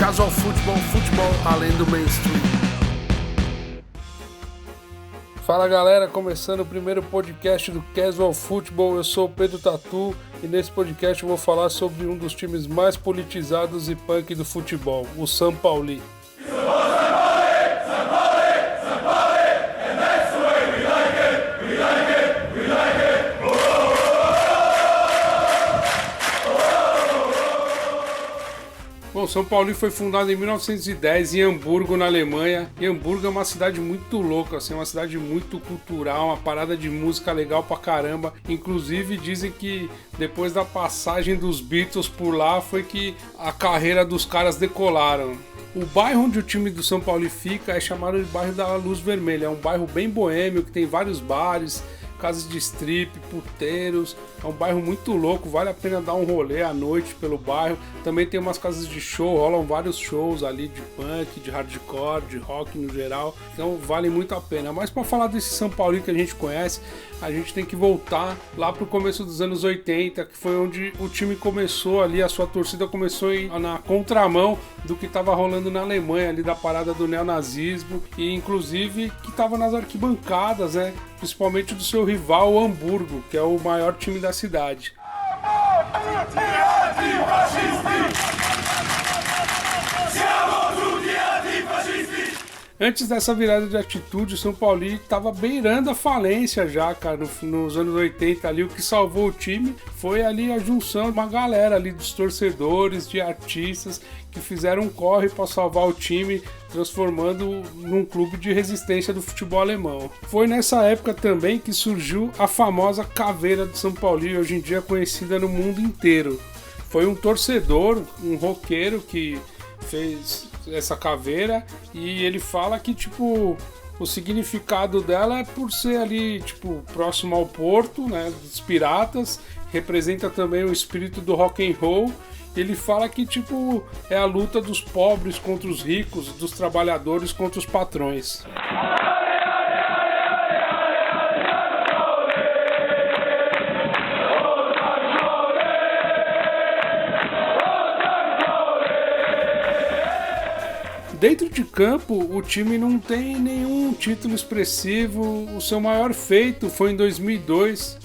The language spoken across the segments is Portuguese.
Casual Futebol, futebol além do mainstream. Fala galera, começando o primeiro podcast do Casual Futebol, eu sou o Pedro Tatu e nesse podcast eu vou falar sobre um dos times mais politizados e punk do futebol, o São Paulo. Bom, São Paulo foi fundado em 1910 em Hamburgo, na Alemanha. E Hamburgo é uma cidade muito louca, assim, uma cidade muito cultural, uma parada de música legal pra caramba. Inclusive dizem que depois da passagem dos Beatles por lá foi que a carreira dos caras decolaram. O bairro onde o time do São Paulo fica é chamado de bairro da Luz Vermelha. É um bairro bem boêmio, que tem vários bares, casas de strip, puteiros. É um bairro muito louco, vale a pena dar um rolê à noite pelo bairro. Também tem umas casas de show, rolam vários shows ali de punk, de hardcore, de rock no geral. Então vale muito a pena. Mas para falar desse São Paulo que a gente conhece, a gente tem que voltar lá pro começo dos anos 80, que foi onde o time começou ali, a sua torcida começou na contramão do que estava rolando na Alemanha, ali da parada do neonazismo, e inclusive que estava nas arquibancadas, né? Principalmente do seu rival, o Hamburgo, que é o maior time da cidade. Antes dessa virada de atitude, o São Paulo estava beirando a falência já, cara, nos anos 80 ali. O que salvou o time foi ali a junção de uma galera ali dos torcedores, de artistas que fizeram um corre para salvar o time, transformando num clube de resistência do futebol alemão. Foi nessa época também que surgiu a famosa caveira do São Paulo, hoje em dia conhecida no mundo inteiro. Foi um torcedor, um roqueiro que fez essa caveira, e ele fala que tipo o significado dela é por ser ali tipo próximo ao porto, né, dos piratas, representa também o espírito do rock and roll. Ele fala que tipo é a luta dos pobres contra os ricos, dos trabalhadores contra os patrões. Dentro de campo, o time não tem nenhum título expressivo. O seu maior feito foi em 2002,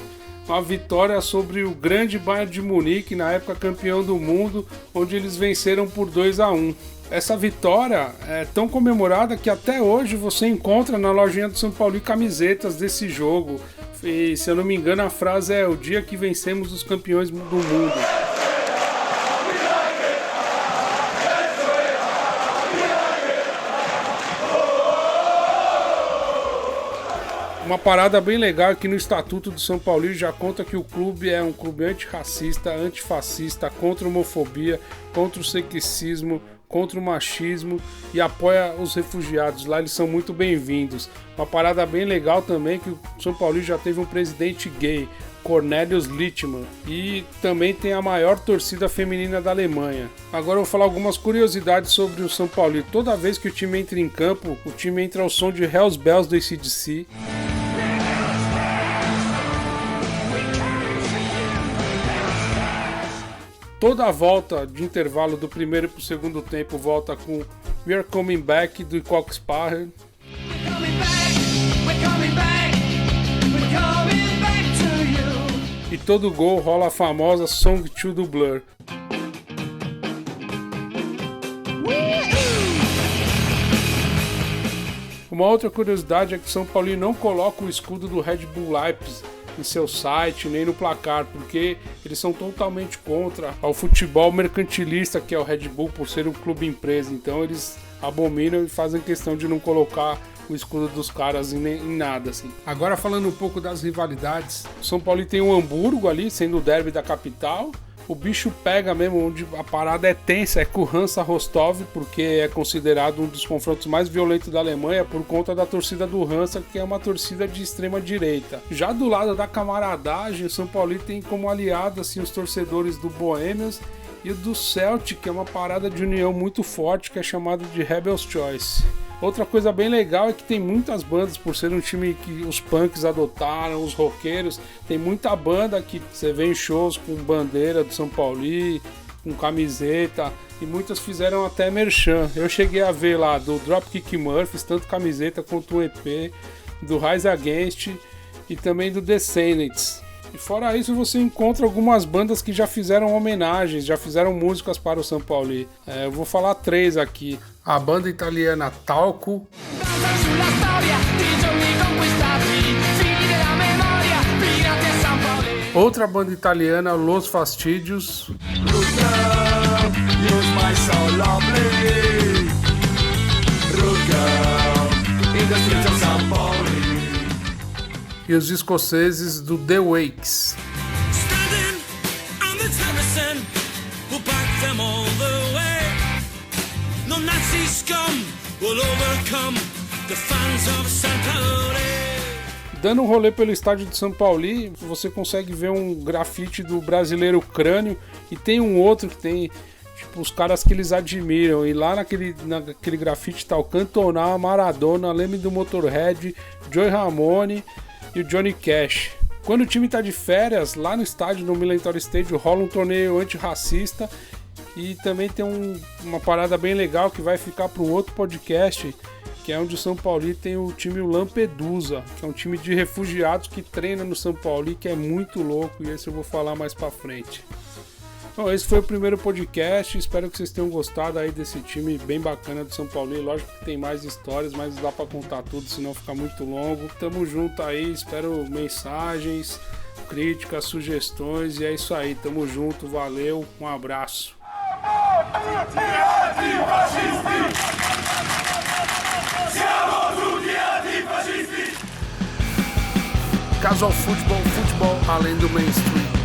uma vitória sobre o grande Bayern de Munique, na época campeão do mundo, onde eles venceram por 2-1. Essa vitória é tão comemorada que até hoje você encontra na lojinha do São Paulo camisetas desse jogo. E, se eu não me engano, a frase é: o dia que vencemos os campeões do mundo. Uma parada bem legal é que no Estatuto do São Paulo já conta que o clube é um clube antirracista, antifascista, contra a homofobia, contra o sexismo, contra o machismo e apoia os refugiados. Lá eles são muito bem-vindos. Uma parada bem legal também é que o São Paulo já teve um presidente gay, Cornelius Littmann, e também tem a maior torcida feminina da Alemanha. Agora eu vou falar algumas curiosidades sobre o São Paulo. Toda vez que o time entra em campo, o time entra ao som de Hells Bells do AC/DC. Toda a volta de intervalo do primeiro para o segundo tempo volta com We Are Coming Back do Coxsparrer. E todo gol rola a famosa Song 2 do Blur. Uma outra curiosidade é que o São Paulo não coloca o escudo do Red Bull Leipzig em seu site, nem no placar, porque eles são totalmente contra ao futebol mercantilista que é o Red Bull, por ser um clube empresa. Então eles abominam e fazem questão de não colocar o escudo dos caras em nada, assim. Agora falando um pouco das rivalidades, o São Paulo tem o Hamburgo ali, sendo o derby da capital. O bicho pega mesmo, onde a parada é tensa, é com o Hansa Rostov, porque é considerado um dos confrontos mais violentos da Alemanha por conta da torcida do Hansa, que é uma torcida de extrema direita. Já do lado da camaradagem, o São Paulo tem como aliado assim, os torcedores do Bohemians e o do Celtic, que é uma parada de união muito forte, que é chamada de Rebel's Choice. Outra coisa bem legal é que tem muitas bandas, por ser um time que os punks adotaram, os roqueiros, tem muita banda que você vê em shows com bandeira do São Paulo, com camiseta, e muitas fizeram até merchan. Eu cheguei a ver lá do Dropkick Murphys, tanto camiseta quanto um EP, do Rise Against e também do Descendants. E fora isso, você encontra algumas bandas que já fizeram homenagens, já fizeram músicas para o São Paulo. Eu vou falar 3 aqui. A banda italiana Talco. Outra banda italiana, Los Fastidios. E os escoceses do The Wakes. Dando um rolê pelo estádio de São Paulo, você consegue ver um grafite do Brasileiro Crânio e tem um outro que tem tipo os caras que eles admiram, e lá naquele grafite tá o Cantona, Maradona, Leme do Motorhead, Joey Ramone e o Johnny Cash. Quando o time tá de férias, lá no estádio, no Millennium Stadium, rola um torneio antirracista, e também tem uma parada bem legal que vai ficar para um outro podcast, que é onde o São Paulo tem o time Lampedusa, que é um time de refugiados que treina no São Paulo, que é muito louco, e esse eu vou falar mais pra frente. Bom, esse foi o primeiro podcast, espero que vocês tenham gostado aí desse time bem bacana do São Paulo. Lógico que tem mais histórias, mas não dá pra contar tudo, senão fica muito longo. Tamo junto aí, espero mensagens, críticas, sugestões, e é isso aí, tamo junto, valeu, um abraço. Casual Futebol, futebol além do mainstream.